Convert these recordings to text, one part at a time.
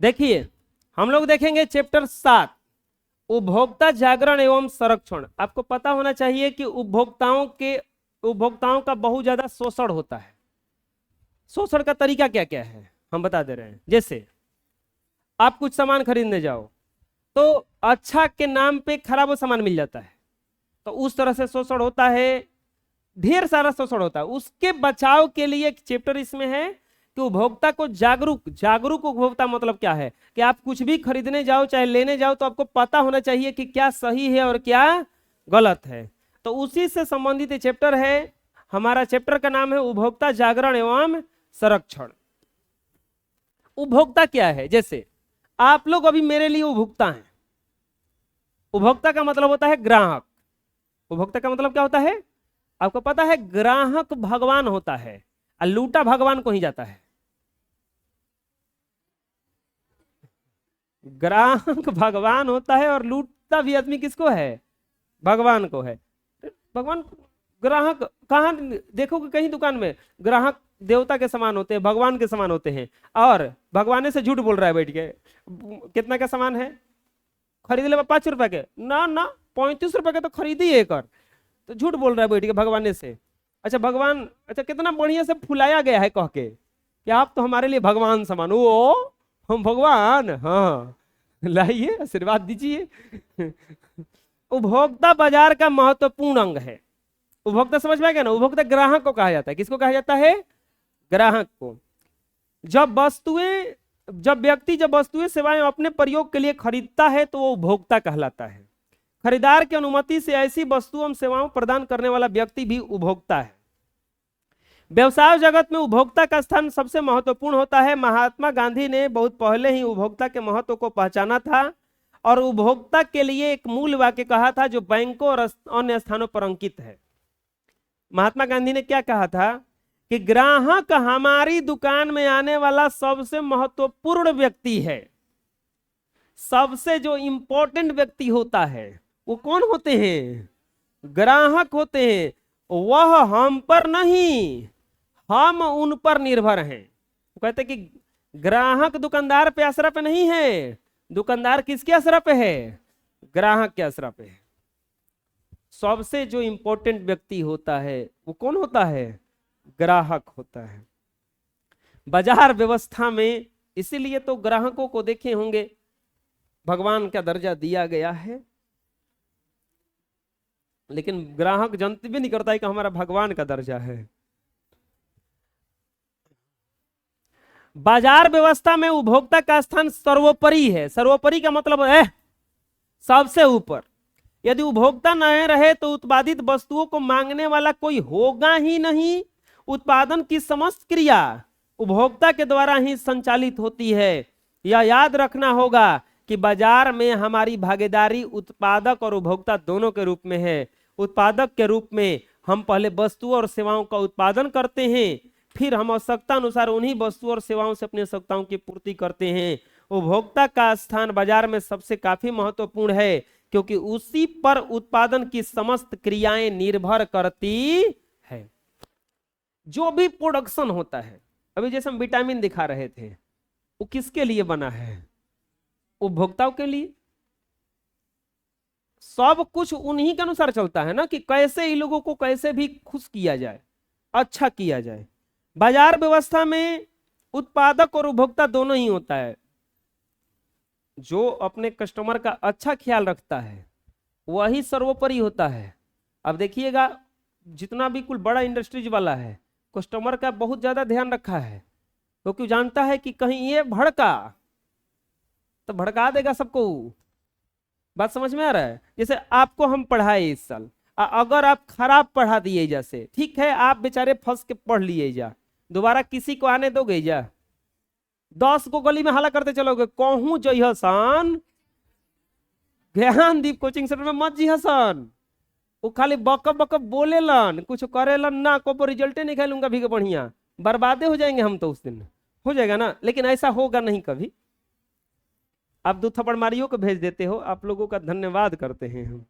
देखिए हम लोग देखेंगे चैप्टर 7 उपभोक्ता जागरण एवं संरक्षण। आपको पता होना चाहिए कि उपभोक्ताओं का बहुत ज्यादा शोषण होता है। शोषण का तरीका क्या क्या है हम बता दे रहे हैं। जैसे आप कुछ सामान खरीदने जाओ तो अच्छा के नाम पे खराब सामान मिल जाता है, तो उस तरह से शोषण होता है, ढेर सारा शोषण होता है। उसके बचाव के लिए एक चैप्टर इसमें है कि उपभोक्ता को जागरूक जागरूक उपभोक्ता मतलब क्या है कि आप कुछ भी खरीदने जाओ चाहे लेने जाओ तो आपको पता होना चाहिए कि क्या सही है और क्या गलत है। तो उसी से संबंधित चैप्टर है। हमारा चैप्टर का नाम है उपभोक्ता जागरण एवं संरक्षण। उपभोक्ता क्या है? जैसे आप लोग अभी मेरे लिए उपभोक्ता हैं। उपभोक्ता का मतलब होता है ग्राहक। उपभोक्ता का मतलब क्या होता है? आपको पता है ग्राहक भगवान होता है और लूटा भगवान को ही जाता है। ग्राहक भगवान होता है और लूटता भी आदमी किसको है? भगवान को है। भगवान ग्राहक कहाँ देखोगे? कहीं दुकान में ग्राहक देवता के समान होते हैं, भगवान के समान होते हैं, और भगवान से झूठ बोल रहा है बैठ के। कितना का सामान है? खरीद ले 5 रुपए के ना ना 35 रुपए के तो खरीद ही एक, तो झूठ बोल रहा है बैठ के भगवान से। अच्छा भगवान, अच्छा कितना बढ़िया से फुलाया गया है कह के कि आप तो हमारे लिए भगवान समान हो। हम भगवान, हाँ लाइए आशीर्वाद दीजिए। उपभोक्ता बाजार का महत्वपूर्ण अंग है। उपभोक्ता समझ में आ गया ना? उपभोक्ता ग्राहक को कहा जाता है। किसको कहा जाता है? ग्राहक को। जब वस्तुएं सेवाएं अपने प्रयोग के लिए खरीदता है तो वो उपभोक्ता कहलाता है। खरीदार की अनुमति से ऐसी वस्तु एवं सेवाओं प्रदान करने वाला व्यक्ति भी उपभोक्ता है। व्यवसाय जगत में उपभोक्ता का स्थान सबसे महत्वपूर्ण होता है। महात्मा गांधी ने बहुत पहले ही उपभोक्ता के महत्व को पहचाना था और उपभोक्ता के लिए एक मूल वाक्य कहा था जो बैंकों और अन्य स्थानों पर अंकित है। महात्मा गांधी ने क्या कहा था कि ग्राहक हमारी दुकान में आने वाला सबसे महत्वपूर्ण व्यक्ति है। सबसे जो इंपॉर्टेंट व्यक्ति होता है वो कौन होते हैं? ग्राहक होते हैं। वह हम पर नहीं, हम उन पर निर्भर हैं। कहते कि ग्राहक दुकानदार पे आसरा पे नहीं है, दुकानदार किसके आसरा पे है? ग्राहक के आसरा पे है। सबसे जो इंपॉर्टेंट व्यक्ति होता है वो कौन होता है? ग्राहक होता है। बाजार व्यवस्था में इसीलिए तो ग्राहकों को देखे होंगे भगवान का दर्जा दिया गया है, लेकिन ग्राहक जानते भी नहीं करता है कि हमारा भगवान का दर्जा है। बाजार व्यवस्था में उपभोक्ता का स्थान सर्वोपरि है। सर्वोपरि का मतलब है सबसे ऊपर। यदि उपभोक्ता न रहे तो उत्पादित वस्तुओं को मांगने वाला कोई होगा ही नहीं। उत्पादन की समस्त क्रिया उपभोक्ता के द्वारा ही संचालित होती है। यह याद रखना होगा कि बाजार में हमारी भागीदारी उत्पादक और उपभोक्ता दोनों के रूप में है। उत्पादक के रूप में हम पहले वस्तुओं और सेवाओं का उत्पादन करते हैं, फिर हम आवश्यकता अनुसार उन्हीं वस्तुओं और सेवाओं से अपनी आवश्यकताओं की पूर्ति करते हैं। उपभोक्ता का स्थान बाजार में सबसे काफी महत्वपूर्ण है क्योंकि उसी पर उत्पादन की समस्त क्रियाएं निर्भर करती है। जो भी प्रोडक्शन होता है, अभी जैसे हम विटामिन दिखा रहे थे, वो किसके लिए बना है? उपभोक्ताओं के लिए। सब कुछ उन्हीं के अनुसार चलता है ना कि कैसे इन लोगों को कैसे भी खुश किया जाए, अच्छा किया जाए। बाजार व्यवस्था में उत्पादक और उपभोक्ता दोनों ही होता है। जो अपने कस्टमर का अच्छा ख्याल रखता है वही सर्वोपरि होता है। अब देखिएगा जितना भी कुल बड़ा इंडस्ट्रीज वाला है कस्टमर का बहुत ज्यादा ध्यान रखा है, क्योंकि जानता है कि कहीं ये भड़का तो भड़का देगा सबको। बात समझ में आ रहा है? जैसे आपको हम पढ़ाए इस साल, अगर आप खराब पढ़ा दिए, जैसे ठीक है आप बेचारे फंस के पढ़ लिए जा, दोबारा किसी को आने दोगे जा? 10 को गली में हल्ला करते चलोगे कहूं जय हसन ज्ञानदीप कोचिंग सेंटर में मत जी हसन। वो खाली बक बक बोलेलन, कुछ करेलन ना, को रिजल्टे नहीं खेलूंगा भी बढ़िया, बर्बादे हो जाएंगे हम तो। उस दिन हो जाएगा ना, लेकिन ऐसा होगा नहीं कभी। आप 2 थप्पड़ मारियों को भेज देते हो, आप लोगों का धन्यवाद करते हैं हम।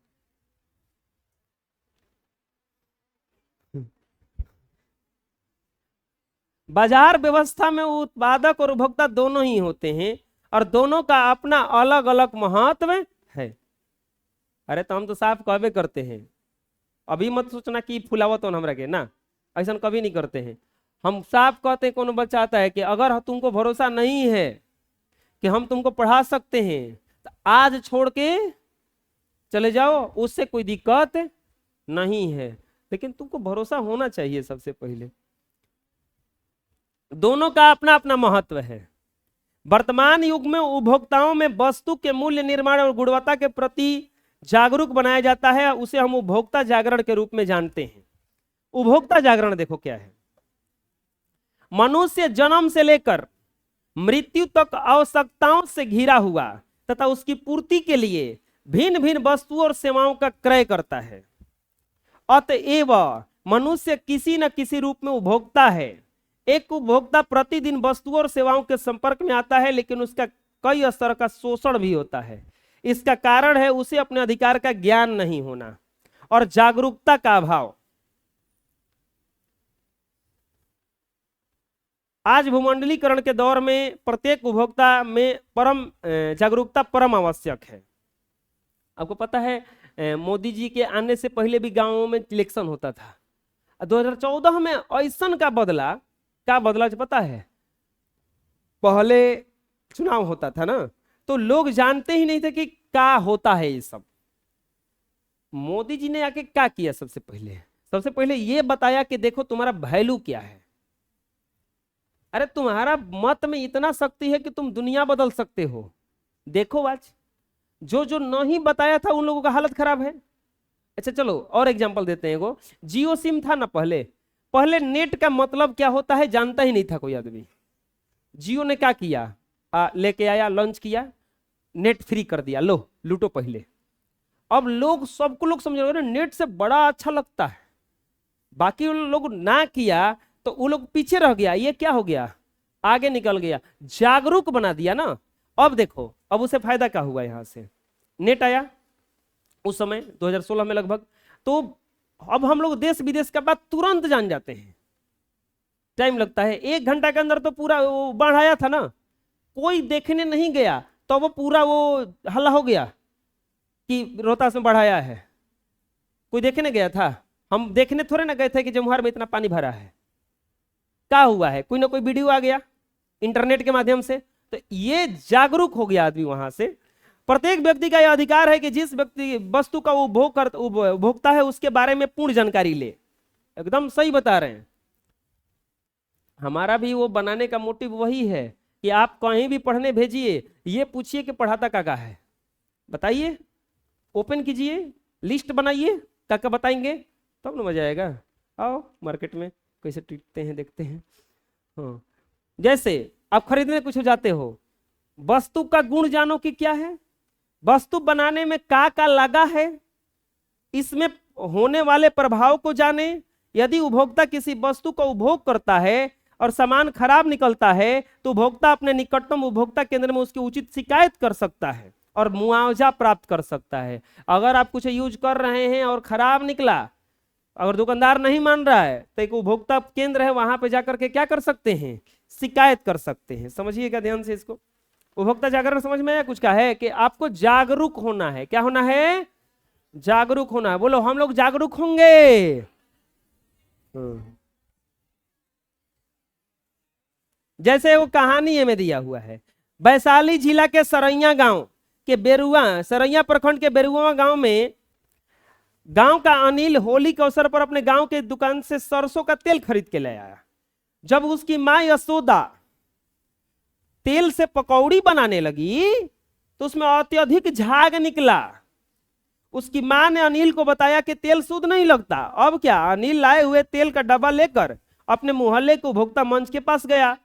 बाजार व्यवस्था में उत्पादक और उपभोक्ता दोनों ही होते हैं और दोनों का अपना अलग अलग महत्व है। अरे तो हम तो साफ कहबे करते हैं, अभी मत सोचना कि फुलावत हो हमरा के ना, ऐसा कभी नहीं करते हैं। हम साफ कहते हैं, कोनो बच्चा आता है कि अगर तुमको भरोसा नहीं है कि हम तुमको पढ़ा सकते हैं तो आज छोड़ के चले जाओ, उससे कोई दिक्कत नहीं है, लेकिन तुमको भरोसा होना चाहिए सबसे पहले। दोनों का अपना अपना महत्व है। वर्तमान युग में उपभोक्ताओं में वस्तु के मूल्य निर्माण और गुणवत्ता के प्रति जागरूक बनाया जाता है, उसे हम उपभोक्ता जागरण के रूप में जानते हैं। उपभोक्ता जागरण देखो क्या है। मनुष्य जन्म से लेकर मृत्यु तक आवश्यकताओं से घिरा हुआ तथा उसकी पूर्ति के लिए भिन्न भिन्न वस्तुओं और सेवाओं का क्रय करता है। अतएव मनुष्य किसी न किसी रूप में उपभोक्ता है। एक उपभोक्ता प्रतिदिन वस्तुओं और सेवाओं के संपर्क में आता है, लेकिन उसका कई स्तर का शोषण भी होता है। इसका कारण है उसे अपने अधिकार का ज्ञान नहीं होना और जागरूकता का अभाव। आज भूमंडलीकरण के दौर में प्रत्येक उपभोक्ता में जागरूकता परम आवश्यक है। आपको पता है मोदी जी के आने से पहले भी गांवों में इलेक्शन होता था। 2014 में ऐसा क्या बदला पता है? पहले चुनाव होता था ना, तो लोग जानते ही नहीं थे कि क्या होता है ये सब। मोदी जी ने आके क्या किया? सबसे पहले ये बताया कि देखो तुम्हारा वैल्यू क्या है। अरे तुम्हारा मत में इतना शक्ति है कि तुम दुनिया बदल सकते हो। देखो आज जो नहीं बताया था उन लोगों का हालत खराब है। अच्छा चलो और एग्जांपल देते हैं। वो जियो सिम था ना, पहले नेट का मतलब क्या होता है जानता ही नहीं था कोई आदमी। जियो ने क्या किया? लेके आया, लॉन्च किया, नेट फ्री कर दिया, लो लूटो पहले। अब सबको लोग समझ रहे हैं नेट से बड़ा अच्छा लगता है। बाकी उन लोग ना किया तो वो लोग पीछे रह गया। ये क्या हो गया? आगे निकल गया, जागरूक बना दिया ना। अब देखो, अब उसे फायदा क्या हुआ? यहां से नेट आया उस समय 2016 में लगभग, तो अब हम लोग देश विदेश का बात तुरंत जान जाते हैं। टाइम लगता है, 1 घंटा के अंदर तो पूरा वो बाढ़ आया था ना, कोई देखने नहीं गया तो वो पूरा वो हल्ला हो गया कि रोहतास में बाढ़ आया है। कोई देखने गया था? हम देखने थोड़े ना गए थे कि जमुहार में इतना पानी भरा है। क्या हुआ है? कोई ना कोई वीडियो आ गया इंटरनेट के माध्यम से, तो ये जागरूक हो गया आदमी। वहां से प्रत्येक व्यक्ति का यह अधिकार है कि जिस व्यक्ति वस्तु का उपभोक्ता है उसके बारे में पूर्ण जानकारी ले। एकदम सही बता रहे हैं। हमारा भी वो बनाने का मोटिव वही है कि आप कहीं भी पढ़ने भेजिए, ये पूछिए कि पढ़ाता क्या है, बताइए, ओपन कीजिए, लिस्ट बनाइए, क्या बताएंगे, तब ना मजा आएगा। आओ मार्केट में कैसे टिकते हैं देखते हैं। हाँ, जैसे आप खरीदने कुछ जाते हो, वस्तु का गुण जानो कि क्या है, वस्तु बनाने में क्या लगा है, इसमें होने वाले प्रभाव को जाने। यदि उपभोक्ता किसी वस्तु का उपभोग करता है और सामान खराब निकलता है तो उपभोक्ता अपने निकटतम उपभोक्ता केंद्र में उसकी उचित शिकायत कर सकता है और मुआवजा प्राप्त कर सकता है। अगर आप कुछ यूज कर रहे हैं और खराब निकला, अगर दुकानदार नहीं मान रहा है तो एक उपभोक्ता केंद्र है, वहां पे जाकर के क्या कर सकते हैं? शिकायत कर सकते हैं। समझिएगा ध्यान से इसको। उपभोक्ता जागरण समझ में आया? कुछ का है कि आपको जागरूक होना है। क्या होना है? जागरूक होना है। बोलो हम लोग जागरूक होंगे। जैसे वो कहानी में दिया हुआ है, वैशाली जिला के सरैया गांव के सरैया प्रखंड के बेरुआ गांव में गांव का अनिल होली के अवसर पर अपने गांव के दुकान से सरसों का तेल खरीद के ले आया। जब उसकी मां यशोदा तेल से पकौड़ी बनाने लगी तो उसमें अत्यधिक झाग निकला। उसकी मां ने अनिल को बताया कि तेल शुद्ध नहीं लगता। अब क्या? अनिल लाए हुए तेल का डब्बा लेकर अपने मोहल्ले के उपभोक्ता मंच के पास गया,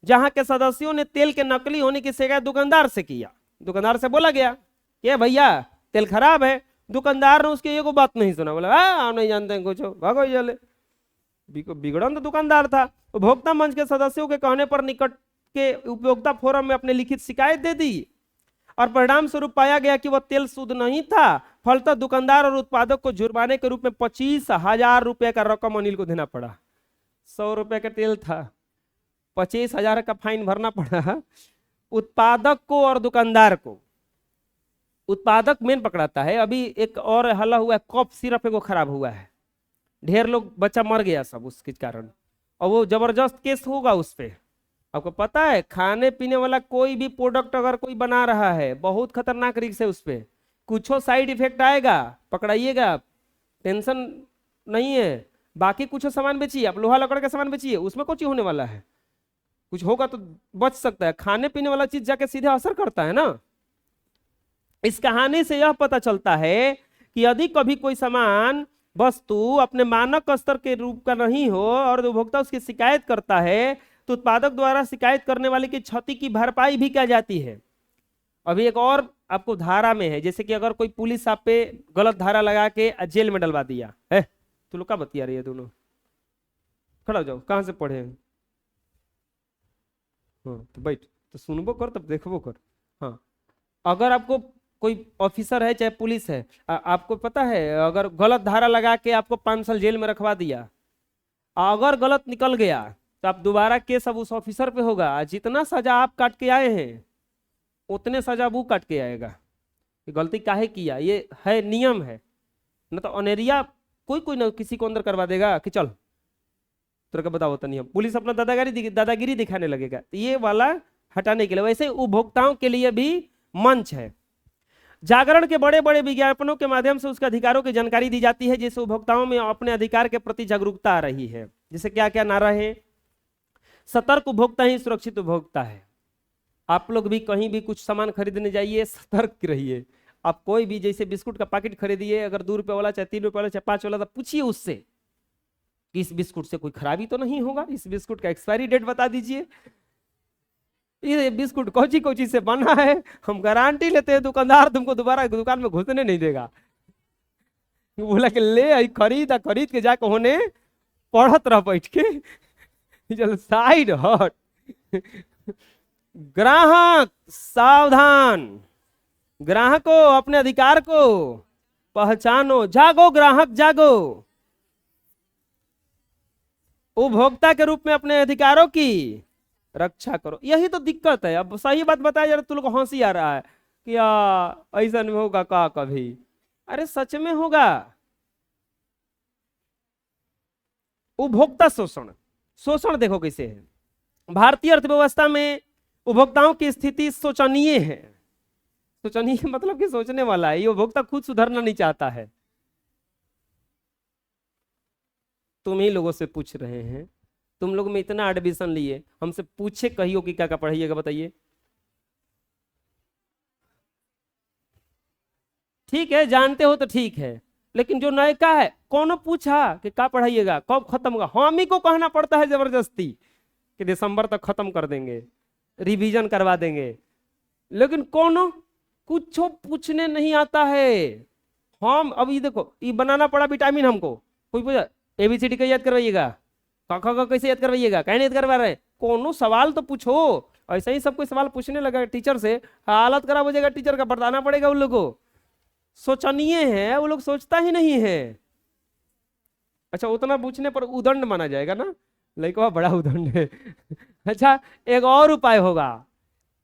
जहां के सदस्यों ने तेल के नकली होने की शिकायत दुकानदार से किया। दुकानदार से बोला गया कि भैया तेल खराब है। दुकानदार ने उसकी एगो बात नहीं सुना, बोला हम नहीं जानते कुछ, भागो चले। बिगड़न तो दुकानदार था। उपभोक्ता मंच के सदस्यों के कहने पर निकट के उपभोक्ता फोरम में अपने लिखित शिकायत दे दी और परिणाम स्वरूप पाया गया कि वह तेल शुद्ध नहीं था। फलतः दुकानदार और उत्पादक को जुर्माने के रूप में 25,000 रुपए का रकम अनिल को देना पड़ा। 100 रुपए का तेल था, 25,000 का फाइन भरना पड़ा। उत्पादक को और दुकानदार को। उत्पादक मेन पकड़ाता है। अभी एक और हल्ला हुआ है, कफ सिरप एगो खराब हुआ है, ढेर लोग बच्चा मर गया सब उसके कारण, और वो जबरदस्त केस होगा उस पे। आपको पता है खाने पीने वाला कोई भी प्रोडक्ट अगर कोई बना रहा है, बहुत खतरनाक रिस्क है उस पे, कुछ साइड इफेक्ट आएगा, पकड़ाइएगा, टेंशन नहीं है। बाकी कुछ सामान बेचिए, आप लोहा लकड़ का सामान बेचिए, उसमें कुछ होने वाला है, कुछ होगा तो बच सकता है। खाने पीने वाला चीज जाके सीधे असर करता है ना। इस कहानी से यह पता चलता है कि यदि कभी कोई सामान वस्तु अपने मानक स्तर के रूप का नहीं हो और उपभोक्ता उसकी शिकायत करता है, तो उत्पादक द्वारा शिकायत करने वाले की क्षति की भरपाई भी की जाती है। अभी एक और आपको धारा में है, जैसे कि अगर कोई पुलिस आप पे गलत धारा लगा के जेल में डलवा दिया है, तो लोग क्या बतिया रही है, दोनों खड़ा हो जाओ, कहाँ से पढ़े हैं? हाँ तो बैठ, तो सुनबो कर तब देखबो कर। हाँ, अगर आपको कोई ऑफिसर है चाहे पुलिस है, आपको पता है अगर गलत धारा लगा के आपको 5 साल जेल में रखवा दिया, अगर गलत निकल गया तो आप दोबारा केस अब उस ऑफिसर पे होगा। जितना सजा आप काट के आए हैं उतने सजा वो काट के आएगा। ये गलती काहे किया, ये है नियम है, न तो अनेरिया कोई कोई ना किसी को अंदर करवा देगा कि चल तेरे को बताओ तो नियम, पुलिस अपना दादागिरी दिखाने लगेगा। तो ये वाला हटाने के लिए, वैसे उपभोक्ताओं के लिए भी मंच है। जागरण के बड़े बड़े विज्ञापनों के माध्यम से उसके अधिकारों की जानकारी दी जाती है, जिससे उपभोक्ताओं में अपने अधिकार के प्रति जागरूकता आ रही है। जैसे क्या क्या नारा है, सतर्क उपभोक्ता ही सुरक्षित उपभोक्ता है। आप लोग भी कहीं भी कुछ सामान खरीदने जाइए, सतर्क रहिए। आप कोई भी जैसे बिस्कुट का पैकेट खरीदिए, अगर 2 रुपए वाला चाहे 3 रुपए वाला चाहे 5 वाला, तो पूछिए उससे कि इस बिस्कुट से कोई खराबी तो नहीं होगा, इस बिस्कुट का एक्सपायरी डेट बता दीजिए, ये बिस्कुट कोची कोची से बना है, हम गारंटी लेते हैं, दुकानदार तुमको दोबारा दुकान में घुसने नहीं देगा। बोला कि ले आई खरीद के जाके होने पढ़त रह बैठ के, चल साइड हट। ग्राहक सावधान, ग्राहकों अपने अधिकार को पहचानो, जागो ग्राहक जागो, उपभोक्ता के रूप में अपने अधिकारों की रक्षा करो। यही तो दिक्कत है। अब सही बात बताया जा रहा, तुम लोग हंसी आ रहा है कि ऐसा नहीं होगा का कभी, अरे सच में होगा। उपभोक्ता शोषण, शोषण देखो कैसे है। भारतीय अर्थव्यवस्था में उपभोक्ताओं की स्थिति शोचनीय है। शोचनीय मतलब कि सोचने वाला है, ये उपभोक्ता खुद सुधरना नहीं चाहता है। तुम ही लोगों से पूछ रहे हैं, तुम लोग में इतना एडमिशन लिए, हमसे पूछे कहियो कि क्या क्या पढ़ाइएगा बताइए। ठीक है जानते हो तो ठीक है, लेकिन जो नयका है कौन पूछा कि क्या पढ़ाइएगा, कब खत्म होगा, हम ही को कहना पड़ता है जबरदस्ती कि दिसंबर तक खत्म कर देंगे, रिवीजन करवा देंगे, लेकिन कौन कुछ पूछने नहीं आता है। हम अब ये देखो, ये बनाना पड़ा विटामिन, हमको कोई पूछा ABCD का याद करवाइएगा, क कैसे याद करवाइएगा, कहीं नहीं याद करवा रहे, कोनो सवाल तो पूछो। ऐसा ही सब कोई सवाल पूछने लगा टीचर से, हालत खराब हो जाएगा, टीचर का बताना पड़ेगा उन लोगों को। सोचनीय है, वो लोग सोचता ही नहीं है। अच्छा उतना पूछने पर उदंड माना जाएगा ना, लड़का बड़ा उदंड है। अच्छा एक और उपाय होगा,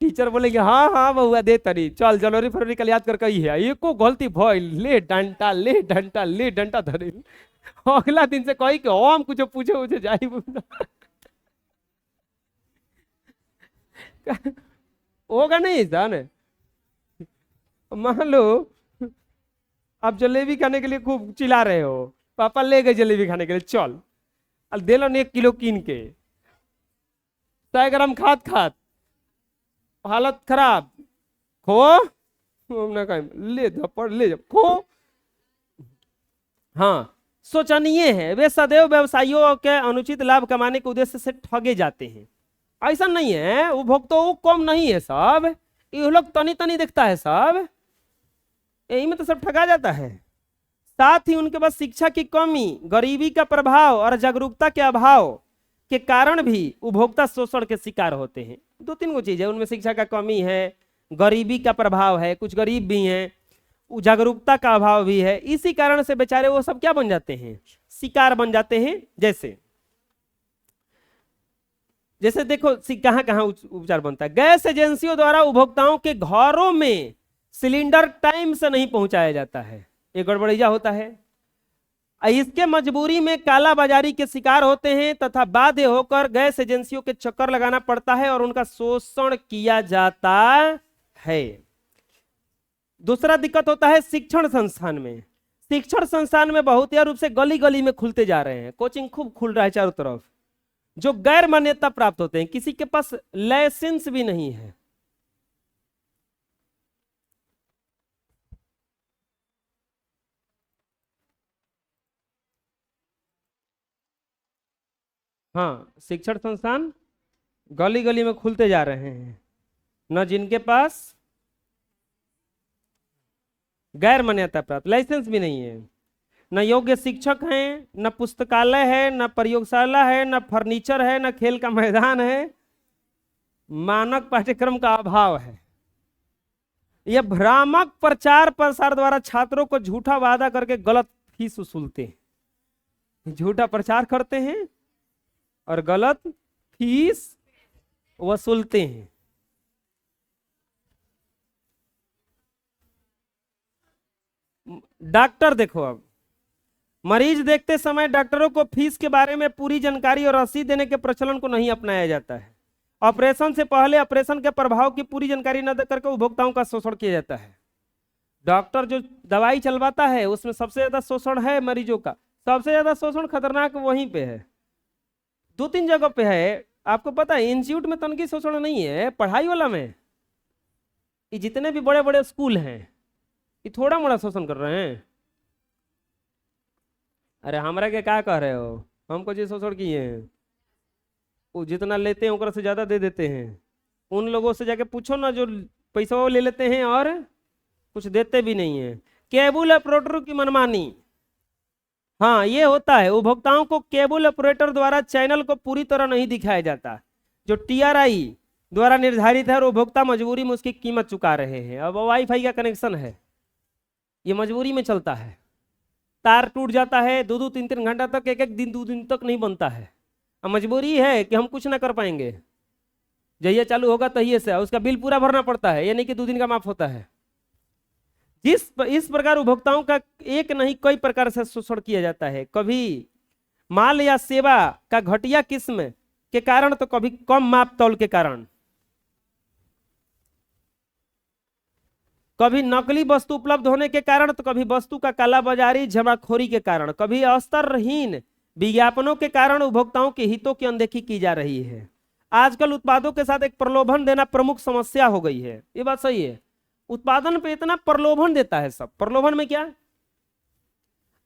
टीचर बोलेंगे हाँ हाँ बहुआ दे तरी, चल जनवरी फरवरी कल याद कर कही है, एको गलती भइल, ले डंटा ले डंटा ले डंटा धरे। अगला दिन से कही कि हम कुछ पूछे उछे जाई होगा नहीं जाने। मान लो आप जलेबी खाने के लिए खूब चिल्ला रहे हो, पापा ले गए जलेबी खाने के लिए, चल अब दे लो 1 किलो कीन के, 100 ग्राम खात खात हालत खराब, खो ले धपड़ ले खो। हाँ सोचनीय है, वे सदैव व्यवसायियों के अनुचित लाभ कमाने के उद्देश्य से ठगे जाते हैं। ऐसा नहीं है, उपभोक्ताओं कम नहीं है सब, ये लोग तनी तनी दिखता है सब, यही में तो सब ठगा जाता है। साथ ही उनके पास शिक्षा की कमी, गरीबी का प्रभाव और जागरूकता के अभाव के कारण भी उपभोक्ता शोषण के शिकार होते हैं। 2-3 गो चीज है उनमें, शिक्षा का कमी है, गरीबी का प्रभाव है, कुछ गरीब भी हैं, जागरूकता का अभाव भी है, इसी कारण से बेचारे वो सब क्या बन जाते हैं, शिकार बन जाते हैं। जैसे जैसे देखो कहां कहां उपचार बनता है। गैस एजेंसियों द्वारा उपभोक्ताओं के घरों में सिलेंडर टाइम से नहीं पहुंचाया जाता है, ये गड़बड़िया होता है। इसके मजबूरी में काला बाजारी के शिकार होते हैं तथा बाध्य होकर गैस एजेंसियों के चक्कर लगाना पड़ता है और उनका शोषण किया जाता है। दूसरा दिक्कत होता है शिक्षण संस्थान में। शिक्षण संस्थान में बहुत रूप से गली गली में खुलते जा रहे हैं, कोचिंग खूब खुल रहा है चारों तरफ, जो गैर मान्यता प्राप्त होते हैं, किसी के पास लाइसेंस भी नहीं है। हाँ, शिक्षण संस्थान गली गली में खुलते जा रहे हैं, न जिनके पास गैर मान्यता प्राप्त लाइसेंस भी नहीं है, न योग्य शिक्षक हैं, न पुस्तकालय है, न प्रयोगशाला है, न फर्नीचर है, न खेल का मैदान है, मानक पाठ्यक्रम का अभाव है। यह भ्रामक प्रचार प्रसार द्वारा छात्रों को झूठा वादा करके गलत फीस वसूलते हैं। झूठा प्रचार करते हैं और गलत फीस वसूलते हैं। डॉक्टर देखो, अब मरीज देखते समय डॉक्टरों को फीस के बारे में पूरी जानकारी और रसीद देने के प्रचलन को नहीं अपनाया जाता है। ऑपरेशन से पहले ऑपरेशन के प्रभाव की पूरी जानकारी न देकर के उपभोक्ताओं का शोषण किया जाता है। डॉक्टर जो दवाई चलवाता है उसमें सबसे ज्यादा शोषण है मरीजों का, सबसे ज्यादा शोषण खतरनाक वहीं पे है, 2-3 जगह पे है। आपको पता है इंस्टीट्यूट में तनकी शोषण नहीं है, पढ़ाई वाला में ये जितने भी बड़े बड़े स्कूल हैं ये थोड़ा मोड़ा शोषण कर रहे हैं। अरे हमरा के क्या कह रहे हो, हमको जो शोषण किए हैं, वो जितना लेते हैं उनसे ज्यादा दे देते हैं। उन लोगों से जाके पूछो ना जो पैसा वो ले लेते हैं और कुछ देते भी नहीं है। केबल ऑपरेटर की मनमानी, हाँ ये होता है। उपभोक्ताओं को केबल ऑपरेटर द्वारा चैनल को पूरी तरह नहीं दिखाया जाता, जो TRI द्वारा निर्धारित है, और उपभोक्ता मजबूरी में उसकी कीमत चुका रहे हैं। अब वाईफाई का कनेक्शन है, ये मजबूरी में चलता है, तार टूट जाता है, 2-2 3-3 घंटा तक, एक दिन 2 दिन तक नहीं बनता है। अब मजबूरी है कि हम कुछ ना कर पाएंगे, जहिया चालू होगा तहिए से उसका बिल पूरा भरना पड़ता है, यानी कि 2 दिन का माफ होता है। इस प्रकार उपभोक्ताओं का एक नहीं कई प्रकार से शोषण किया जाता है, कभी माल या सेवा का घटिया किस्म के कारण, तो कभी कम माप तौल के कारण, कभी नकली वस्तु उपलब्ध होने के कारण, तो कभी वस्तु का कालाबाजारी जमाखोरी के कारण, कभी स्तरहीन विज्ञापनों के कारण उपभोक्ताओं के हितों की अनदेखी की जा रही है। आजकल उत्पादों के साथ एक प्रलोभन देना प्रमुख समस्या हो गई है, ये बात सही है। उत्पादन पे इतना प्रलोभन देता है सब। प्रलोभन में क्या,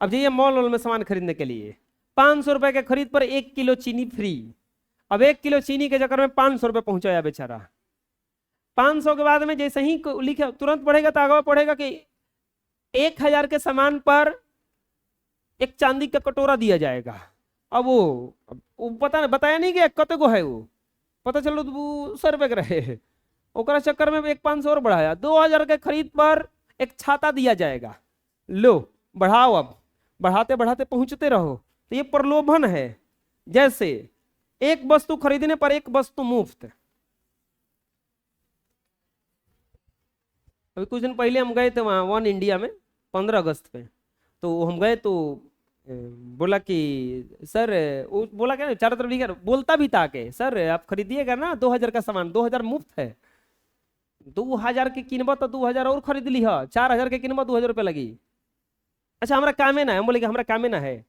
अब जाइए मॉल में सामान खरीदने के लिए 500 रुपए के खरीद पर 1 किलो चीनी फ्री। अब 1 किलो चीनी के चक्कर में 500 रुपए पहुंचाया बेचारा। 500 के बाद में जैसे ही लिखे तुरंत पढ़ेगा तो आगे पढ़ेगा कि 1000 के सामान पर एक चांदी का कटोरा दिया जाएगा। अब वो पता नहीं, बताया नहीं कि कते को है, वो पता चलो 100 रुपए के रहे, ओकरा चक्कर में एक 500 और बढ़ाया, 2000 के खरीद पर एक छाता दिया जाएगा। लो बढ़ाओ, अब बढ़ाते बढ़ाते पहुंचते रहो। तो ये प्रलोभन है। जैसे एक वस्तु खरीदने पर एक वस्तु मुफ्त। अभी कुछ दिन पहले हम गए थे वहाँ वन इंडिया में 15 अगस्त पे, तो हम गए तो बोला कि सर, वो बोला क्या चारों तरफ लिखा, बोलता भी था कि सर आप खरीदिएगा ना 2000 का सामान, 2000 मुफ्त है। 2000 के किनबा तो 2000 और खरीद ली है, 4000 के किनबा 2000 रुपये लगी। अच्छा हमारा कामे ना है, हम बोले कि हमारा कामे ना है।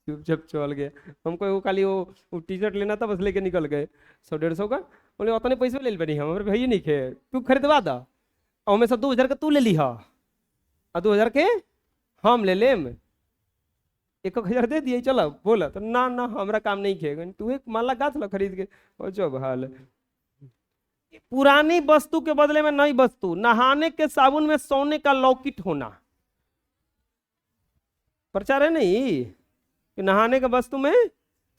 चुपचाप चल गया। हमको वो खाली वो टी शर्ट लेना था, बस लेके निकल गए 100-150 का। बोले उतने पैसे ले बनी, हमारे भैया नहीं खे, तू खरीदवा दा, और हमेशा 2000 का तू ले ली, और 2000 के हम ले लेम, 1000 दे दिए चलो। बोला तो ना ना हमारा काम नहीं खेगा, तू एक माला गाथ लो खरीद के, और जो हाल। पुरानी वस्तु के बदले में नई वस्तु, नहाने के साबुन में सोने का लॉकेट होना। प्रचार है नहीं कि नहाने के वस्तु में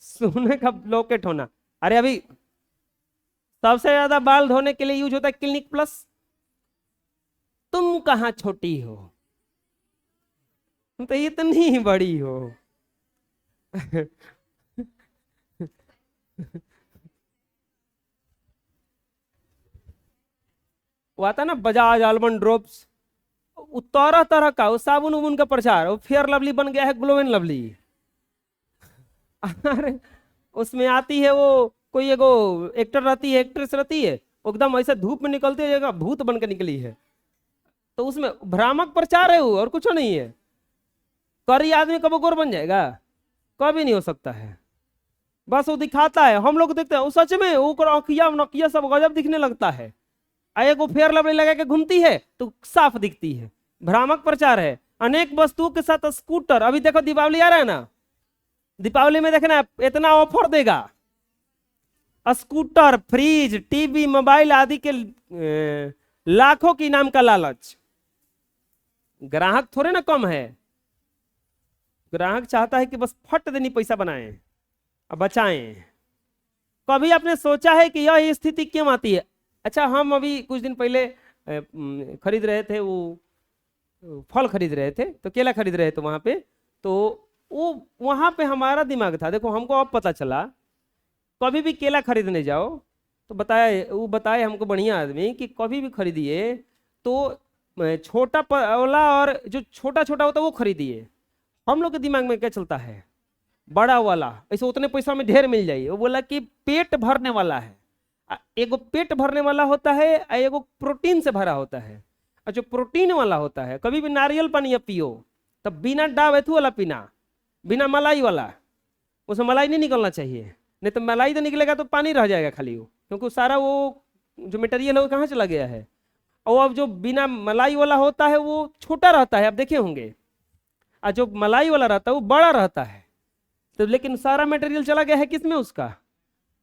सोने का लॉकेट होना। अरे अभी सबसे ज्यादा बाल धोने के लिए यूज होता है क्लिनिक प्लस। तुम कहां छोटी हो, तुम तो इतनी बड़ी हो। वो आता ना बजाज आलमंड ड्रॉप्स, वो तरह तरह का वो साबुन उबुन का प्रचार, वो फेयर लवली बन गया है ग्लो एंड लवली। अरे उसमें आती है वो कोई एगो एक्टर रहती है, एक्ट्रेस रहती है, वो एकदम ऐसे धूप में निकलती है जगह भूत बन के निकली है, तो उसमें भ्रामक प्रचार है वो, और कुछ नहीं है। करी आदमी कब गोर बन जाएगा? कभी नहीं हो सकता है। बस वो दिखाता है, हम लोग देखते हैं, वो सच में वो अखिया नकिया सब गजब दिखने लगता है। एक वो फेयर लवली लगा के घूमती है तो साफ दिखती है, भ्रामक प्रचार है। अनेक वस्तुओं के साथ स्कूटर, अभी देखो दीपावली आ रहा है ना, दीपावली में देखना इतना ऑफर देगा, स्कूटर, फ्रिज, टीवी, मोबाइल आदि के लाखों के इनाम का लालच। ग्राहक थोड़े ना कम है, ग्राहक चाहता है कि बस फट देनी पैसा बनाएं और बचाएं। कभी आपने सोचा है कि यह स्थिति क्यों आती है? अच्छा, हम अभी कुछ दिन पहले खरीद रहे थे, वो फल खरीद रहे थे, तो केला खरीद रहे थे वहां पे, तो वो वहां पे हमारा दिमाग था, देखो हमको अब पता चला, कभी भी केला खरीदने जाओ तो बताए हमको बढ़िया आदमी कि कभी भी खरीदिए तो छोटा वाला और जो छोटा छोटा होता है वो खरीदिए। हम लोग के दिमाग में क्या चलता है, बड़ा वाला ऐसे उतने पैसा में ढेर मिल जाए। वो बोला कि पेट भरने वाला है, एगो पेट भरने वाला होता है, एगो प्रोटीन से भरा होता है। और जो प्रोटीन वाला होता है, कभी भी नारियल पानी पियो तब बिना डावेथू वाला पीना, बिना मलाई वाला, उसमें मलाई नहीं निकलना चाहिए, नहीं तो मलाई तो निकलेगा तो पानी रह जाएगा खाली वो, क्योंकि सारा वो जो मटेरियल है वो कहाँ चला गया है। और अब जो बिना मलाई वाला होता है वो छोटा रहता है, आप देखे होंगे, और जो मलाई वाला रहता है वो बड़ा रहता है। तो लेकिन सारा मटेरियल चला गया है किसमें, उसका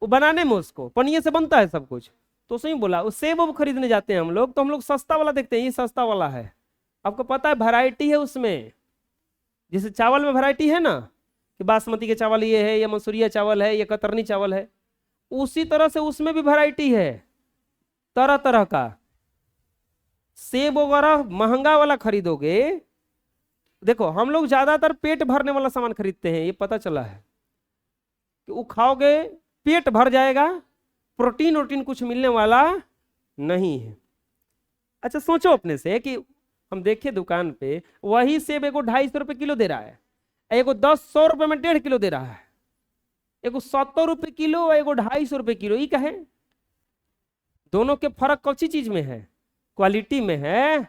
वो बनाने में, उसको पनिये से बनता है सब कुछ। तो सही बोला, वो सेब वो खरीदने जाते हैं हम लोग, तो हम लोग सस्ता वाला देखते हैं, ये सस्ता वाला है। आपको पता है वैरायटी है उसमें, जैसे चावल में वैरायटी है ना कि बासमती के चावल ये है, या मंसूरिया चावल है, या कतरनी चावल है, उसी तरह से उसमें भी वैरायटी है तरह तरह का। सेब वगैरह महंगा वाला खरीदोगे, देखो हम लोग ज्यादातर पेट भरने वाला सामान खरीदते हैं, ये पता चला है कि वो खाओगे पेट भर जाएगा, प्रोटीन वोटीन कुछ मिलने वाला नहीं है। अच्छा सोचो अपने से कि हम देखे दुकान पे वही सेब एगो 250 रुपये किलो दे रहा है, एगो 100 रुपये में 1.5 किलो दे रहा है, एगो 70 रुपये किलो, एगो 250 रुपये किलो। ये कहे दोनों के फर्क कौन सी चीज में है? क्वालिटी में है।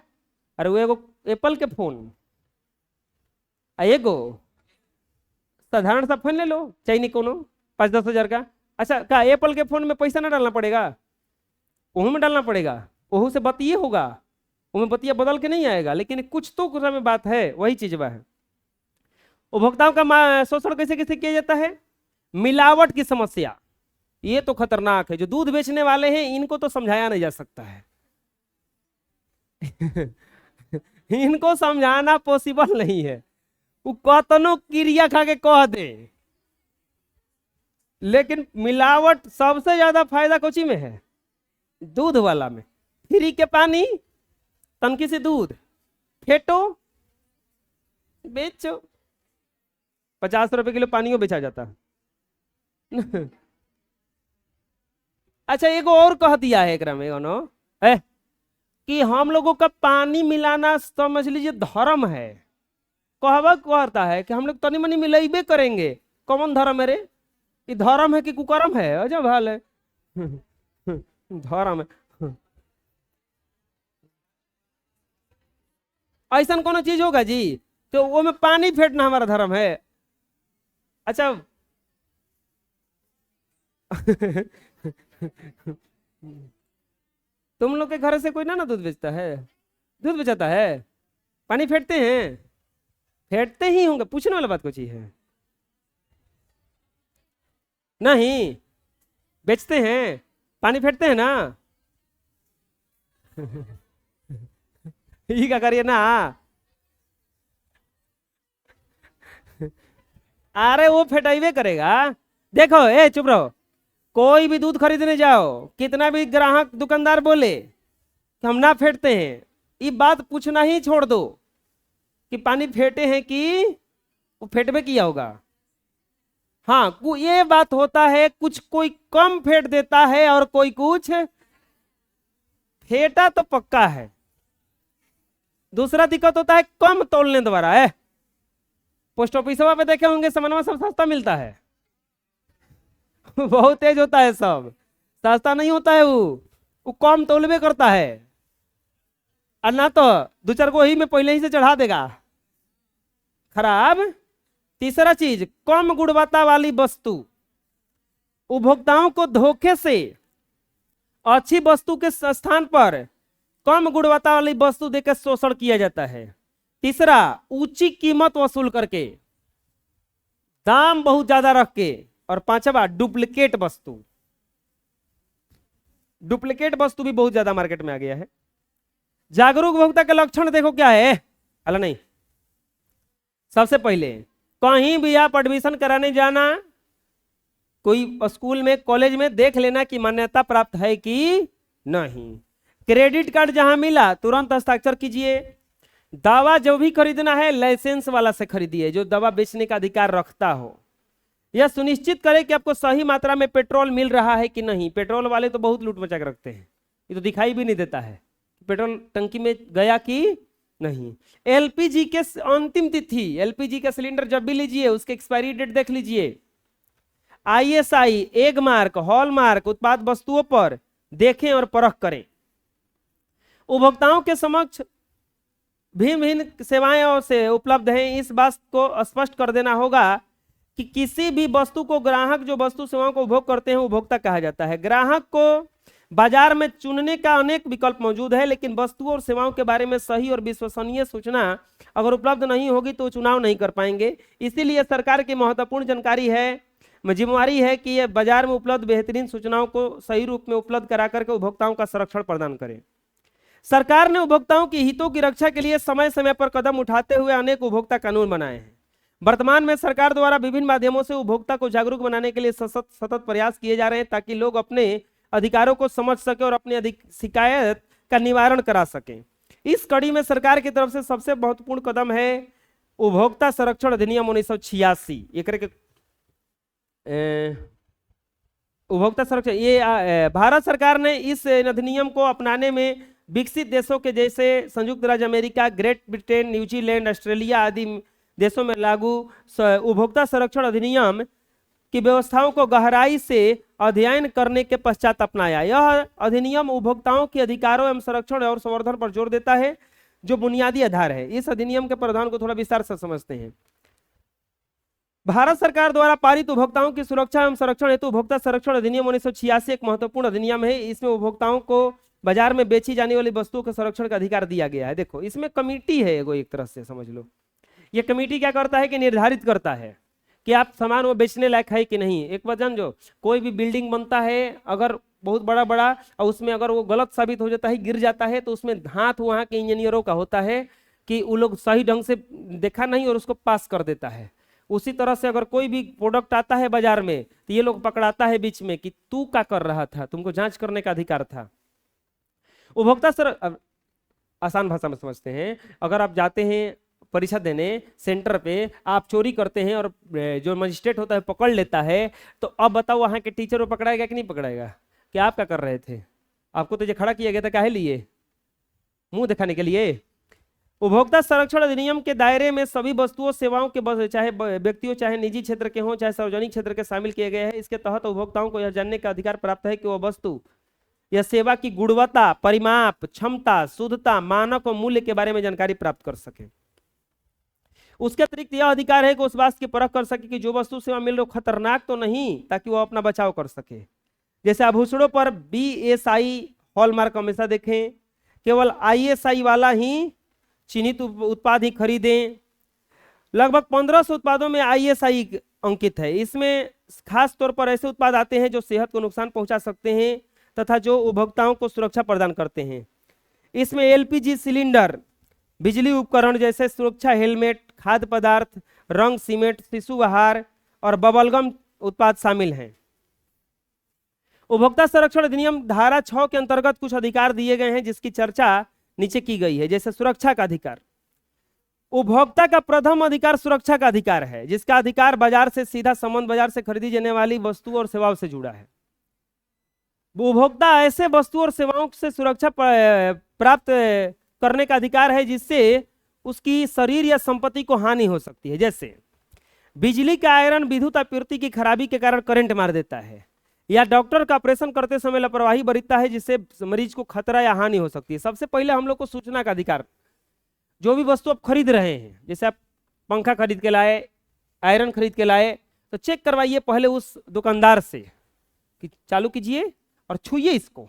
अरे वो एगो एप्पल के फोन, एगो साधारण सा फोन ले लो, चाहिए नहीं कोनो 5-10 हजार का। अच्छा क्या एप्पल के फोन में पैसा ना डालना पड़ेगा? ओहू में डालना पड़ेगा, ओहू से बतिये होगा, उसमें बतिया बदल के नहीं आएगा, लेकिन कुछ तो कुछ में बात है, वही चीज वह है। उपभोक्ताओं का शोषण कैसे कैसे किया जाता है? मिलावट की समस्या, ये तो खतरनाक है। जो दूध बेचने वाले हैं इनको तो समझाया नहीं जा सकता है। इनको समझाना पॉसिबल नहीं है, वो कतनो क्रिया खा के कह दे। लेकिन मिलावट सबसे ज्यादा फायदा कोची में है? दूध वाला में। फ्री के पानी, तनकी से दूध, फेटो बेचो, 50 रुपए किलो पानी बेचा जाता है। अच्छा एगो और कह दिया है एकरा में है कि हम लोगों का पानी मिलाना समझ लीजिए धर्म है। कहवा कहता है कि हम लोग तनी मनी मिलाइबे करेंगे। कौन धर्म है रे? कि धर्म है कि कुकर्म है? अजब हाल है। धर्म है, ऐसा कोनो चीज होगा जी तो वो में पानी फेंटना हमारा धर्म है? अच्छा तुम लोग के घर से कोई ना दूध बेचता है? दूध बेचाता है, पानी फेंटते हैं? फेंटते ही होंगे, पूछने वाला बात कुछ ही है नहीं? बेचते हैं, पानी फेंटते हैं ना? ये क्या करिए ना। अरे वो फेटाइवे करेगा। देखो ए चुप रहो, कोई भी दूध खरीदने जाओ, कितना भी ग्राहक दुकानदार बोले कि हम ना फेंटते हैं, ये बात पूछना ही छोड़ दो कि पानी फेंटे हैं कि वो फेंटवे किया होगा। हाँ, ये बात होता है, कुछ कोई कम फेट देता है और कोई कुछ, फेटा तो पक्का है। दूसरा दिक्कत होता है कम तोलने द्वारा है। पोस्ट ऑफिस पे देखे होंगे सामान सब सस्ता मिलता है बहुत तेज होता है, सब सस्ता नहीं होता है, वो कम तोलबे करता है, और ना तो दो चार को ही में पहले ही से चढ़ा देगा, खराब। तीसरा चीज, कम गुणवत्ता वाली वस्तु, उपभोक्ताओं को धोखे से अच्छी वस्तु के स्थान पर कम गुणवत्ता वाली वस्तु देकर शोषण किया जाता है। तीसरा, ऊंची कीमत वसूल करके, दाम बहुत ज्यादा रख के। और पांचवा, डुप्लीकेट वस्तु। डुप्लीकेट वस्तु भी बहुत ज्यादा मार्केट में आ गया है। जागरूक उपभोक्ता के लक्षण देखो क्या है, अला नहीं, सबसे पहले कहीं भी आप एडमिशन कराने जाना, कोई स्कूल में कॉलेज में, देख लेना कि मान्यता प्राप्त है कि नहीं। क्रेडिट कार्ड जहां मिला तुरंत हस्ताक्षर कीजिए। दवा जो भी खरीदना है लाइसेंस वाला से खरीदिए, जो दवा बेचने का अधिकार रखता हो। यह सुनिश्चित करें कि आपको सही मात्रा में पेट्रोल मिल रहा है कि नहीं। पेट्रोल वाले तो बहुत लूट मचा के रखते हैं, ये तो दिखाई भी नहीं देता है पेट्रोल टंकी में गया कि नहीं। एलपीजी के अंतिम तिथि, एलपीजी का सिलेंडर जब भी लीजिए उसके एक्सपायरी डेट देख लीजिए। ISI, egg mark, hall mark उत्पाद वस्तुओं पर देखें और परख करें। उपभोक्ताओं के समक्ष भिन्न भिन्न सेवाएं और से उपलब्ध हैं, इस बात को स्पष्ट कर देना होगा कि किसी भी वस्तु को ग्राहक जो वस्तु सेवाओं को उपभोग करते हैं उपभोक्ता कहा जाता है। ग्राहक को बाजार में चुनने का अनेक विकल्प मौजूद है, लेकिन वस्तुओं और सेवाओं के बारे में सही और विश्वसनीय सूचना अगर उपलब्ध नहीं होगी तो चुनाव नहीं कर पाएंगे। इसीलिए सरकार की महत्वपूर्ण जानकारी है, जिम्मेवारी है कि यह बाजार में उपलब्ध बेहतरीन सूचनाओं को सही रूप में उपलब्ध करा करके उपभोक्ताओं का संरक्षण प्रदान करें। सरकार ने उपभोक्ताओं के हितों की रक्षा के लिए समय समय पर कदम उठाते हुए अनेक उपभोक्ता कानून बनाए हैं। वर्तमान में सरकार द्वारा विभिन्न माध्यमों से उपभोक्ता को जागरूक बनाने के लिए सतत प्रयास किए जा रहे हैं, ताकि लोग अपने अधिकारों को समझ सके और अपनी शिकायत का निवारण करा सकें। इस कड़ी में सरकार की तरफ से सबसे महत्वपूर्ण कदम है उपभोक्ता संरक्षण अधिनियम 1986। उपभोक्ता संरक्षण, ये भारत सरकार ने इस अधिनियम को अपनाने में विकसित देशों के जैसे संयुक्त राज्य America, great Britain, New Zealand, Australia आदि देशों में लागू उपभोक्ता संरक्षण अधिनियम की व्यवस्थाओं को गहराई से अध्ययन करने के पश्चात अपनाया। यह अधिनियम उपभोक्ताओं के अधिकारों एवं संरक्षण और संवर्धन पर जोर देता है, जो बुनियादी आधार है। इस अधिनियम के प्रावधान को थोड़ा विस्तार से समझते हैं। भारत सरकार द्वारा पारित उपभोक्ताओं की सुरक्षा एवं संरक्षण हेतु उपभोक्ता संरक्षण अधिनियम 1986 एक महत्वपूर्ण अधिनियम है। इसमें उपभोक्ताओं को बाजार में बेची जाने वाली वस्तुओं के संरक्षण का अधिकार दिया गया है। देखो, इसमें कमेटी है, एगो एक तरह से समझ लो। ये कमेटी क्या करता है कि निर्धारित करता है कि आप सामान वो बेचने लायक है कि नहीं। एक बार जान जो कोई भी बिल्डिंग बनता है, अगर बहुत बड़ा बड़ा, और उसमें अगर वो गलत साबित हो जाता है, गिर जाता है, तो उसमें हाथ वहाँ के इंजीनियरों का होता है कि वो लोग सही ढंग से देखा नहीं और उसको पास कर देता है। उसी तरह से अगर कोई भी प्रोडक्ट आता है बाजार में, तो ये लोग पकड़ाता है बीच में कि तू क्या कर रहा था, तुमको जांच करने का अधिकार था। उपभोक्ता आसान भाषा में समझते हैं, अगर आप जाते हैं परीक्षा देने सेंटर पे, आप चोरी करते हैं और जो मजिस्ट्रेट होता है पकड़ लेता है, तो अब बताओ वहाँ के टीचर को पकड़ाएगा कि नहीं पकड़ाएगा? कि आप क्या कर रहे थे, आपको तो ये खड़ा किया गया था, काहे लिए? मुंह दिखाने के लिए। उपभोक्ता संरक्षण अधिनियम के दायरे में सभी वस्तुओं सेवाओं के, चाहे व्यक्तियों चाहे निजी क्षेत्र के हों चाहे सार्वजनिक क्षेत्र के, शामिल किए गए हैं। इसके तहत उपभोक्ताओं को यह जानने का अधिकार प्राप्त है कि वह वस्तु या सेवा की गुणवत्ता, परिमाप, क्षमता, शुद्धता, मानक और मूल्य के बारे में जानकारी प्राप्त कर सके। उसके अतिरिक्त यह अधिकार है कि उस बात की परख कर सके कि जो वस्तु सेवा मिल रही खतरनाक तो नहीं, ताकि वह अपना बचाव कर सके। जैसे आभूषणों पर BSI हॉलमार्क हमेशा देखें, केवल ISI वाला ही चिन्हित उत्पाद ही खरीदें। लगभग 1500 उत्पादों में ISI अंकित है। इसमें खास तौर पर ऐसे उत्पाद आते हैं जो सेहत को नुकसान पहुंचा सकते हैं तथा जो उपभोक्ताओं को सुरक्षा प्रदान करते हैं। इसमें LPG सिलेंडर, बिजली उपकरण जैसे सुरक्षा हेलमेट, खाद्य पदार्थ, रंग, सीमेंट, शिशु आहार और बबलगम उत्पाद शामिल हैं। उपभोक्ता संरक्षण अधिनियम धारा 6 के अंतर्गत कुछ अधिकार दिए गए हैं जिसकी चर्चा नीचे की गई है। जैसे सुरक्षा का अधिकार, उपभोक्ता का प्रथम अधिकार सुरक्षा का अधिकार है, जिसका अधिकार बाजार से सीधा संबंध, बाजार से खरीदी जाने वाली वस्तुओं और सेवाओं से जुड़ा है। उपभोक्ता ऐसे वस्तुओं और सेवाओं से सुरक्षा प्राप्त करने का अधिकार है जिससे उसकी शरीर या संपत्ति को हानि हो सकती है, जैसे बिजली का आयरन विद्युत आपूर्ति की खराबी के कारण करंट मार देता है, या डॉक्टर का ऑपरेशन करते समय लापरवाही बरतता है जिससे मरीज को खतरा या हानि हो सकती है। सबसे पहले हम लोग को सूचना का अधिकार, जो भी वस्तु आप खरीद रहे हैं, जैसे आप पंखा खरीद के लाए, आयरन खरीद के लाए, तो चेक करवाइए पहले उस दुकानदार से कि चालू कीजिए और छूइए इसको,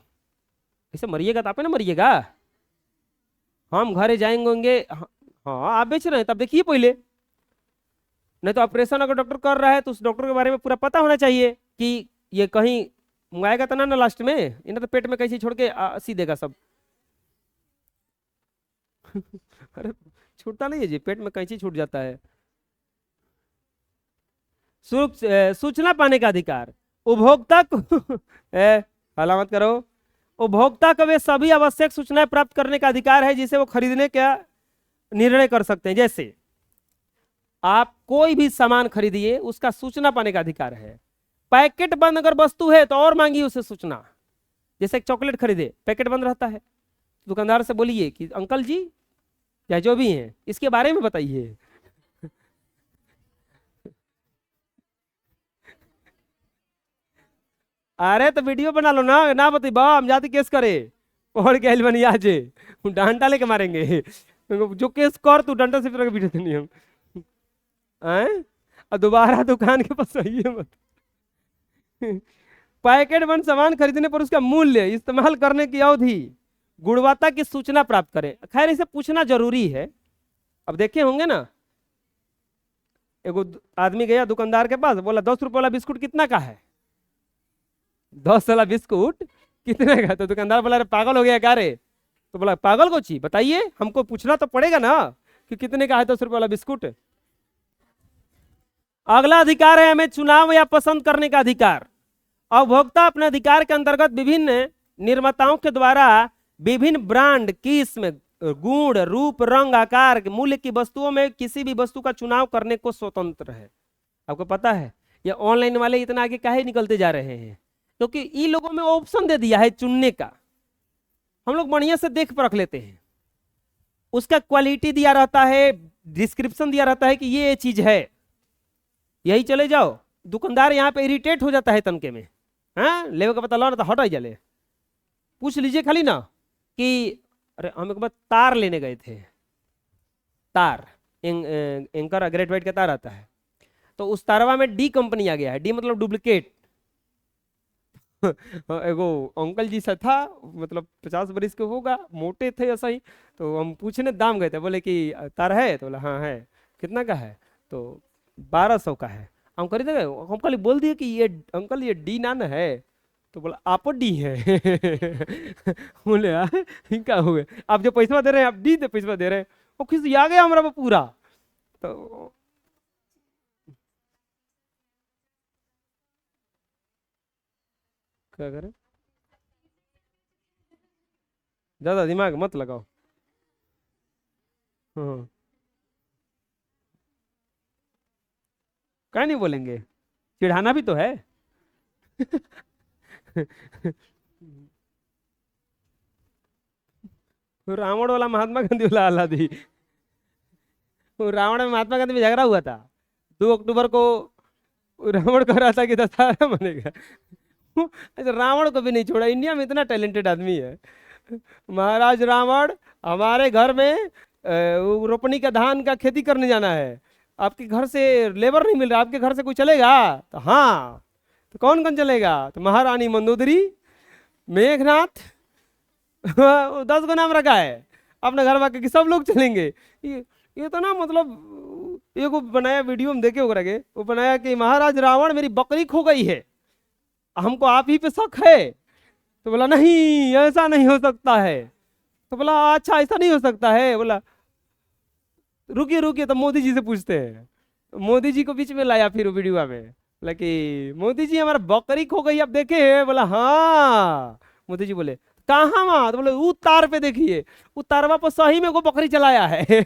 ऐसे मरिएगा तो आप ना मरिएगा। हम घरे जाएंगे, हाँ आप बेच रहे हैं तब देखिए पहले, नहीं तो ऑपरेशन अगर डॉक्टर कर रहा है तो उस डॉक्टर के बारे में पूरा पता होना चाहिए कि ये कहीं मंगाएगा तो ना लास्ट में, इन्हें तो पेट में कैसे छोड़ के सी देगा सब। अरे छूटता नहीं है जी, पेट में कैंची छूट जाता है। सूचना पाने का अधिकार, उपभोक्ता को हला मत करो, उपभोक्ता को वे सभी आवश्यक सूचनाएं प्राप्त करने का अधिकार है जिसे वो खरीदने का निर्णय कर सकते हैं। जैसे आप कोई भी सामान खरीदिए, उसका सूचना पाने का अधिकार है। पैकेट बंद अगर वस्तु है तो और मांगिए उसे सूचना, जैसे एक चॉकलेट खरीदे पैकेट बंद रहता है, दुकानदार से बोलिए कि अंकल जी या जो भी हैं इसके बारे में बताइए। अरे तो वीडियो बना लो ना, ना बताइए बा हम जाते केस करे और क्या बनी आज डांटा लेके मारेंगे, जो केस कर तू डंडा से फिर वीडियो देनी हम और दोबारा दुकान के पास आइए मत। पैकेट बंद सामान खरीदने पर उसका मूल्य, इस्तेमाल करने की अवधि, गुणवत्ता की सूचना प्राप्त करें। खैर इसे पूछना जरूरी है। अब देखे होंगे ना, एगो आदमी गया दुकानदार के पास, बोला 10 रुपये वाला बिस्कुट कितना का है, 10 वाला बिस्कुट कितने का? तो दुकानदार बोला अरे पागल हो गया क्या रे? तो बोला पागल को ची बताइए, हमको पूछना तो पड़ेगा ना कि कितने का है 10 रुपये वाला बिस्कुट। अगला अधिकार है हमें चुनाव या पसंद करने का अधिकार। उपभोक्ता अपने अधिकार के अंतर्गत विभिन्न निर्माताओं के द्वारा विभिन्न ब्रांड, किस्म, गुण, रूप, रंग, आकार, मूल्य की वस्तुओं में किसी भी वस्तु का चुनाव करने को स्वतंत्र है। आपको पता है ये ऑनलाइन वाले इतना आगे काहे निकलते जा रहे हैं? क्योंकि इन लोगों में ऑप्शन दे दिया है चुनने का। हम लोग बढ़िया से देख परख लेते हैं, उसका क्वालिटी दिया रहता है, डिस्क्रिप्शन दिया रहता है कि ये चीज है, यही चले जाओ। दुकानदार यहाँ पे इरिटेट हो जाता है तनके में, हाँ लेवे का पता लो ना तो हट जाले। पूछ लीजिए खाली ना कि अरे हम एक बार तार लेने गए थे, तार एंकर ग्रेट वाइट का तार आता है, तो उस तारवा में डी कंपनी आ गया है, डी मतलब डुप्लीकेट। एगो अंकल जी सा था, मतलब 50 बरिस के होगा, मोटे थे ऐसा ही। तो हम पूछने दाम गए थे, बोले कि तार है, तो बोला हाँ है, कितना का है? तो 1200 का है। हम खरीदे गए, हम खाली बोल दिए कि ये अंकल ये डी ना है, तो बोला आप डी है। बोले क्या हो गए, आप जो पैसा दे रहे हैं आप डी दे पैसा दे रहे हैं। वो खुशी आ गया हमारा पूरा। तो क्या करें, ज्यादा दिमाग मत लगाओ। हाँ क्या नहीं बोलेंगे, चिढ़ाना भी तो है। रावण वाला महात्मा गांधी वाला आलादी, रावण में महात्मा गांधी में झगड़ा हुआ था 2 अक्टूबर को। रावण कह रहा था कि दशहरा बनेगा, रावण को भी नहीं छोड़ा। इंडिया में इतना टैलेंटेड आदमी है। महाराज रावण, हमारे घर में रोपनी का धान का खेती करने जाना है, आपके घर से लेबर नहीं मिल रहा, आपके घर से कोई चलेगा? तो हाँ, तो कौन कौन चलेगा? तो महारानी मंदोदरी, मेघनाथ, 10 गो नाम रखा है, अपने घर वाके सब लोग चलेंगे। ये तो ना मतलब एक बनाया वीडियो में देखे होगा, वो बनाया कि महाराज रावण मेरी बकरी खो गई है, हमको आप ही पे शक है। तो बोला नहीं ऐसा नहीं हो सकता है। तो बोला अच्छा ऐसा नहीं हो सकता है। बोला रुकिए रुकिए, तो मोदी जी से पूछते हैं। मोदी जी को बीच में लाया फिर वीडियो में, बोला कि मोदी जी हमारा बकरी खो गई, आप देखे हैं? बोला हाँ। मोदी जी बोले कहाँ वहां? तो बोले उस तार पे देखिए, उस तारवा पर सही में को बकरी चलाया है।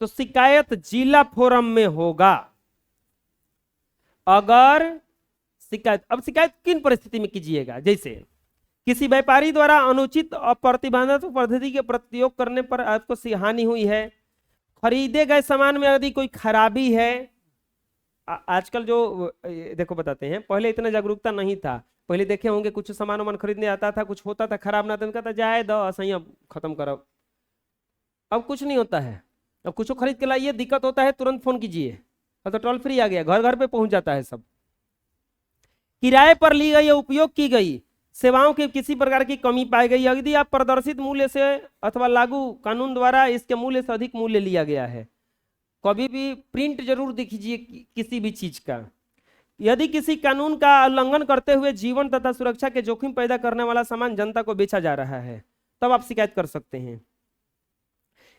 तो शिकायत जिला फोरम में होगा। अगर शिकायत, अब शिकायत किन परिस्थिति में कीजिएगा, जैसे किसी व्यापारी द्वारा अनुचित और प्रतिबंधित पद्धति के प्रयोग करने पर आपको हानि हुई है, खरीदे गए सामान में यदि कोई खराबी है। आजकल जो देखो बताते हैं, पहले इतना जागरूकता नहीं था, पहले देखे होंगे कुछ सामान वामान खरीदने आता था, कुछ होता था खराब ना, तो कहता जाए दो सही अब खत्म करो। अब कुछ नहीं होता है, अब कुछ खरीद के लाइए, दिक्कत होता है तुरंत फोन कीजिए, अब तो टोल फ्री आ गया, घर घर पे पहुंच जाता है सब। किराए पर ली गई या उपयोग की गई सेवाओं की किसी प्रकार की कमी पाई गई, यदि आप प्रदर्शित मूल्य से अथवा लागू कानून द्वारा इसके मूल्य से अधिक मूल्य लिया गया है, कभी भी प्रिंट जरूर दिखिए किसी भी चीज का। यदि किसी कानून का उल्लंघन करते हुए जीवन तथा सुरक्षा के जोखिम पैदा करने वाला सामान जनता को बेचा जा रहा है, तब आप शिकायत कर सकते हैं।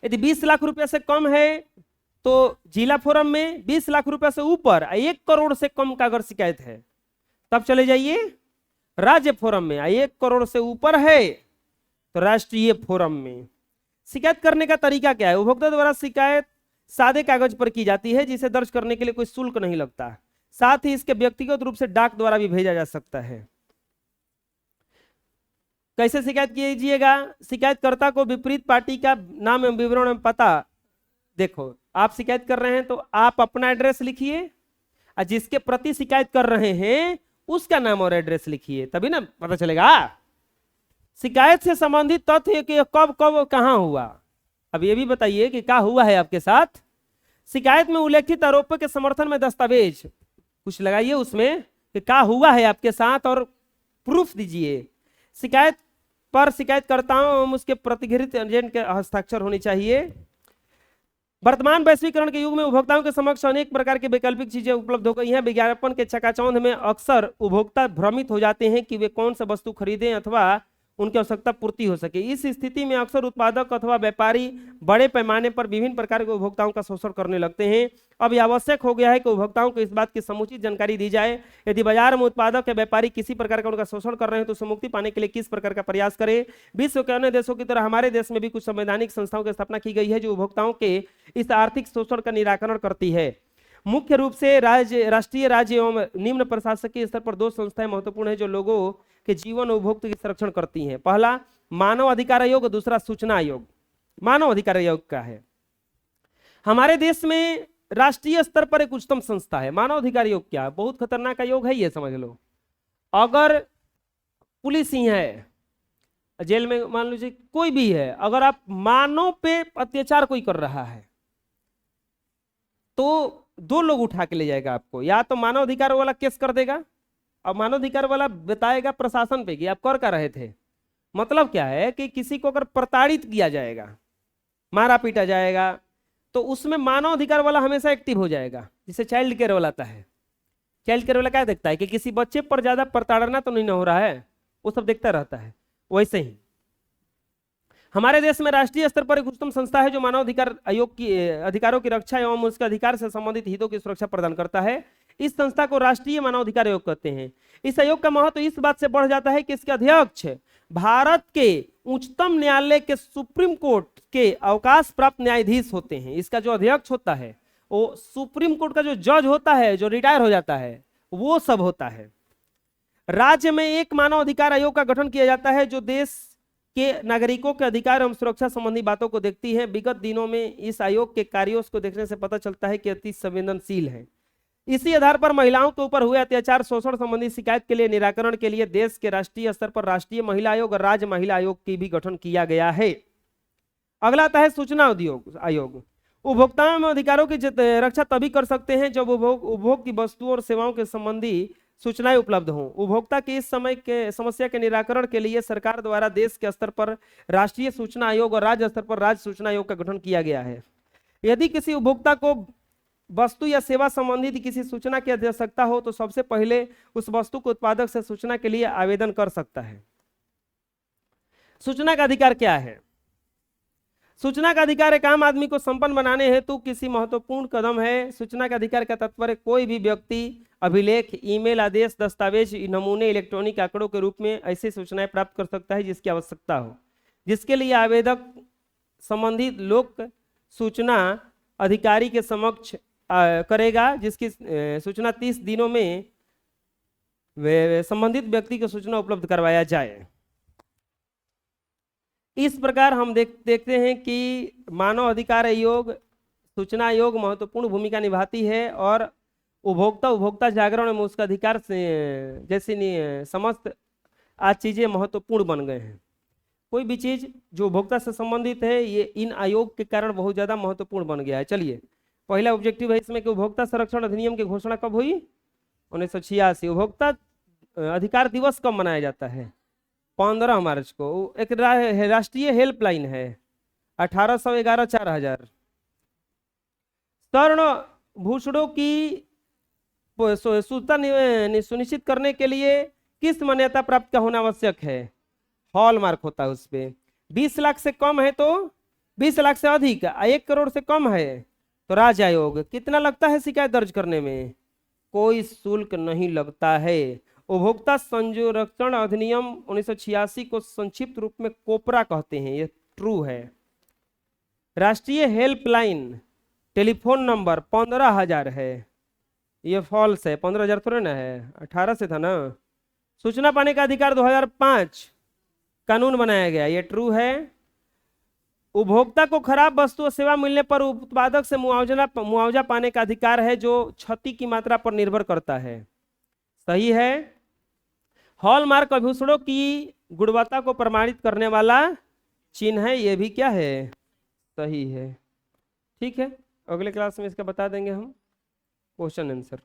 यदि 20 लाख रुपए से कम है तो जिला फोरम में, 20 लाख रुपए से ऊपर 1 करोड़ से कम का अगर शिकायत है तब चले जाइए राज्य फोरम में, 1 करोड़ से ऊपर है तो राष्ट्रीय फोरम में। शिकायत करने का तरीका क्या है? उपभोक्ता द्वारा शिकायत सादे कागज पर की जाती है जिसे दर्ज करने के लिए कोई शुल्क नहीं लगता, साथ ही इसके व्यक्तिगत रूप से डाक द्वारा भी भेजा जा सकता है। कैसे शिकायत कीजिएगा? शिकायतकर्ता को विपरीत पार्टी का नाम एवं विवरण एवं पता, देखो आप शिकायत कर रहे हैं तो आप अपना एड्रेस लिखिए और जिसके प्रति शिकायत कर रहे हैं उसका नाम और एड्रेस लिखिए, तभी ना पता चलेगा। शिकायत से संबंधित तथ्य कि कब कब कहां हुआ, अब ये भी बताइए कि क्या हुआ है आपके साथ। शिकायत में उल्लेखित आरोपों के समर्थन में दस्तावेज कुछ लगाइए उसमें कि क्या हुआ है आपके साथ और प्रूफ दीजिए। शिकायत पर शिकायतकर्ताओं एवं उसके प्रतिगृहित एजेंट के हस्ताक्षर होनी चाहिए। वर्तमान वैश्वीकरण के युग में उपभोक्ताओं के समक्ष अनेक प्रकार की वैकल्पिक चीजें उपलब्ध हो गई हैं। विज्ञापन के चकाचौंध में अक्सर उपभोक्ता भ्रमित हो जाते हैं कि वे कौन सा वस्तु खरीदें अथवा उनकी आवश्यकता पूर्ति हो सके। इस स्थिति में अक्सर उत्पादक अथवा व्यापारी बड़े पैमाने पर विभिन्न प्रकार के उपभोक्ताओं का शोषण करने लगते हैं। अब यह आवश्यक हो गया है कि उपभोक्ताओं को इस बात की समुचित जानकारी दी जाए। यदि बाजार में उत्पादक या व्यापारी किसी प्रकार का उनका शोषण कर रहे हैं तो उससे मुक्ति पाने के लिए किस प्रकार का प्रयास करें। विश्व के अन्य देशों की तरह हमारे देश में भी कुछ संवैधानिक संस्थाओं की स्थापना की गई है जो उपभोक्ताओं के इस आर्थिक शोषण का निराकरण करती है। मुख्य रूप से राष्ट्रीय, राज्य एवं निम्न प्रशासकीय स्तर पर 2 संस्थाएं महत्वपूर्ण है जो लोगों के जीवन उपभोक्ता के संरक्षण करती हैं। पहला मानव अधिकार आयोग, दूसरा सूचना आयोग। मानव अधिकार आयोग का है, हमारे देश में राष्ट्रीय स्तर पर एक उच्चतम संस्था है। मानव अधिकार आयोग क्या है? बहुत खतरनाक आयोग है ये, समझ लो। अगर पुलिस ही है, जेल में मान लीजिए कोई भी है, अगर आप मानव पे अत्याचार कोई कर रहा है तो 2 लोग उठा के ले जाएगा आपको, या तो मानव अधिकार वाला केस कर देगा और मानव अधिकार वाला बताएगा प्रशासन पे कि आप कर क्या रहे थे। मतलब क्या है कि किसी को अगर प्रताड़ित किया जाएगा, मारा पीटा जाएगा, तो उसमें मानव अधिकार वाला हमेशा एक्टिव हो जाएगा। जिसे चाइल्ड केयर वाला आता है, चाइल्ड केयर वाला क्या देखता है कि किसी बच्चे पर ज्यादा प्रताड़ना तो नहीं हो रहा है, वो सब देखता रहता है। वैसे ही हमारे देश में राष्ट्रीय स्तर पर एक उच्चतम संस्था है जो मानव अधिकार आयोग की अधिकारों की रक्षा एवं उसके अधिकार से संबंधित हितों की सुरक्षा प्रदान करता है। इस संस्था को राष्ट्रीय मानव अधिकार आयोग कहते हैं। इस आयोग का महत्व इस बात से बढ़ जाता है कि इसके अध्यक्ष भारत के उच्चतम न्यायालय के सुप्रीम कोर्ट के अवकाश प्राप्त न्यायाधीश होते हैं। इसका जो अध्यक्ष होता है वो सुप्रीम कोर्ट का जो जज होता है, जो रिटायर हो जाता है, वो सब होता है। राज्य में एक मानव अधिकार आयोग का गठन किया जाता है जो देश के नागरिकों के अधिकार एवं सुरक्षा संबंधी बातों को देखती है। विगत दिनों में इस आयोग के कार्यों को देखने से पता चलता है कि अति संवेदनशील है। इसी आधार पर महिलाओं के ऊपर हुए अत्याचार शोषण संबंधी शिकायत के लिए निराकरण के लिए देश के राष्ट्रीय स्तर पर राष्ट्रीय महिला आयोग और राज्य महिला आयोग की भी गठन किया गया है। अगला आता है सूचना आयोग। उपभोक्ताओं में अधिकारों की रक्षा तभी कर सकते हैं जब उपभोग की वस्तुओं और सेवाओं के संबंधी सूचनाएं उपलब्ध हों। उपभोक्ता की इस समय के समस्या के निराकरण के लिए सरकार द्वारा देश के स्तर पर राष्ट्रीय सूचना आयोग और राज्य स्तर पर राज्य सूचना आयोग का गठन किया गया है। यदि किसी उपभोक्ता को वस्तु या सेवा संबंधित किसी सूचना की आवश्यकता हो तो सबसे पहले उस वस्तु को उत्पादक से सूचना के लिए आवेदन कर सकता है। सूचना का अधिकार क्या है? सूचना का अधिकार एक आम आदमी को संपन्न बनाने हेतु किसी महत्वपूर्ण कदम है। सूचना का अधिकार का तात्पर्य कोई भी व्यक्ति अभिलेख, ईमेल, आदेश, दस्तावेज, नमूने, इलेक्ट्रॉनिक आंकड़ों के रूप में ऐसी सूचनाएं प्राप्त कर सकता है जिसकी आवश्यकता हो, जिसके लिए आवेदक संबंधित लोक सूचना अधिकारी के समक्ष करेगा, जिसकी सूचना 30 दिनों में संबंधित व्यक्ति को सूचना उपलब्ध करवाया जाए। इस प्रकार हम देखते हैं कि मानव अधिकार आयोग, सूचना आयोग महत्वपूर्ण भूमिका निभाती है और उपभोक्ता जागरण में उसका अधिकार से जैसी समस्त आज चीजें महत्वपूर्ण बन गए हैं। कोई भी चीज जो उपभोक्ता से संबंधित है ये इन आयोग के कारण बहुत ज्यादा महत्वपूर्ण बन गया है। चलिए, पहला ऑब्जेक्टिव है इसमें कि उपभोक्ता संरक्षण अधिनियम की घोषणा कब हुई? 1986। उपभोक्ता अधिकार दिवस कब मनाया जाता है? 15 मार्च को। एक राष्ट्रीय हेल्पलाइन है 1811-4000। स्वर्ण भूषणों की शुद्धता सुनिश्चित करने के लिए किस मान्यता प्राप्त का होना आवश्यक है? हॉलमार्क होता है उस पे। 20 लाख से कम है तो 20 लाख से अधिक, 1 करोड़ से कम है तो राज्य आयोग। कितना लगता है शिकायत दर्ज करने में? कोई शुल्क नहीं लगता है। उपभोक्ता संरक्षण अधिनियम 1986 को संक्षिप्त रूप में कोपरा कहते हैं, ये ट्रू है। राष्ट्रीय हेल्पलाइन टेलीफोन नंबर 15,000 है, ये फॉल्स है। 15,000 थोड़े ना है, 18 से था ना। सूचना पाने का अधिकार 2005 कानून बनाया गया, ये ट्रू है। उपभोक्ता को खराब वस्तु और सेवा मिलने पर उत्पादक से मुआवजा पाने का अधिकार है जो क्षति की मात्रा पर निर्भर करता है, सही है। हॉलमार्क आभूषणों की गुणवत्ता को प्रमाणित करने वाला चिन्ह है, ये भी क्या है? सही है। ठीक है, अगले क्लास में इसका बता देंगे हम क्वेश्चन आंसर।